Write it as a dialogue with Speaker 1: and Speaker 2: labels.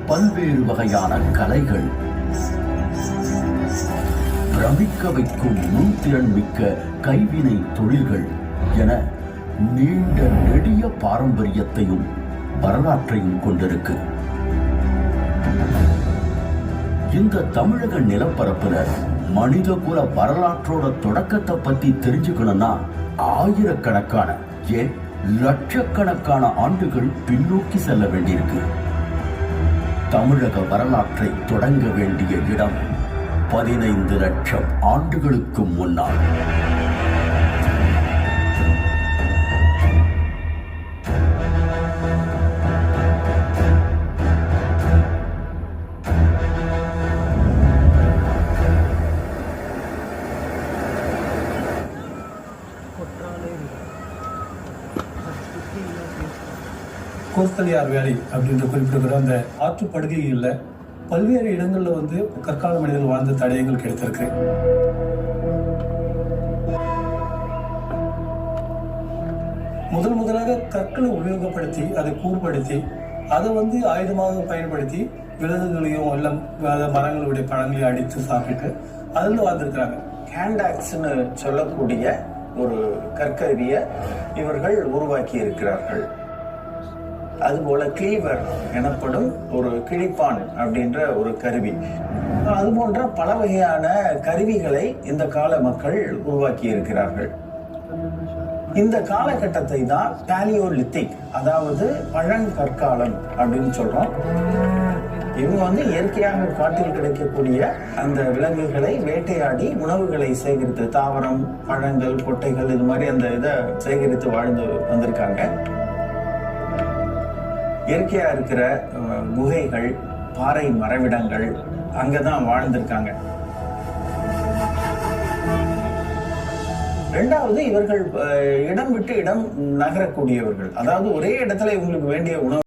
Speaker 1: பல்வேறு வகையான கலைகள், பிரமிக்க வைக்கும் நுண்திறன் மிக்க கைவினை தொழில்கள் என நீண்ட நெடிய பாரம்பரியத்தையும் வரலாற்றையும் கொண்டிருக்கு. இந்த தமிழக நிலப்பரப்புல மனிதகுல வரலாற்றோட தொடக்கத்தை பத்தி தெரிஞ்சுக்கணும்னா ஆயிரக்கணக்கான ஏன் லட்சக்கணக்கான ஆண்டுகள் பின்னோக்கி செல்ல வேண்டியிருக்கு. தமிழக வரலாற்றை தொடங்க வேண்டிய இடம் 15 லட்சம் ஆண்டுகளுக்கு முன்னால்.
Speaker 2: கோஸ்தலியார் வேலை அப்படின்ற குறிப்பிடுகிற அந்த ஆற்றுப்படுகைகளில் பல்வேறு இடங்கள்ல கற்கால மனிதர்கள் வாழ்ந்த தடயங்கள் கிடைத்திருக்கு. முதலாக கற்களை உபயோகப்படுத்தி அதை கூர்படுத்தி அதை ஆயுதமாக பயன்படுத்தி விலங்குகளையும் எல்லாம் மரங்களுடைய பழங்களையும் அடித்து சாப்பிட்டு அதில் வாழ்ந்திருக்கிறாங்க.
Speaker 3: ஹேண்டாக்ஸ்ன்னு சொல்லக்கூடிய ஒரு கற்கருவியை இவர்கள் உருவாக்கி இருக்கிறார்கள். அதுபோல கிளீவர் எனப்படும் ஒரு கிழிப்பான் அப்படின்ற ஒரு கருவி, அது போன்ற பல வகையான கருவிகளை இந்த கால மக்கள் உருவாக்கி இருக்கிறார்கள். இந்த காலகட்டத்தை தான் பாலியோலித்திக், அதாவது பழங்கற்காலம் அப்படின்னு சொல்றோம். இவங்க இயற்கையாக காட்டில் கிடைக்கக்கூடிய அந்த விலங்குகளை வேட்டையாடி உணவுகளை சேகரித்து, தாவரம், பழங்கள், கொட்டைகள், இது மாதிரி அந்த இதை சேகரித்து வாழ்ந்து வந்திருக்காங்க. இயற்கையா இருக்கிற குகைகள், பாறை மறைவிடங்கள், அங்கதான் வாழ்ந்திருக்காங்க. இரண்டாவது, இவர்கள் இடம் விட்டு இடம் நகரக்கூடியவர்கள். அதாவது ஒரே இடத்துல இவங்களுக்கு வேண்டிய உணவு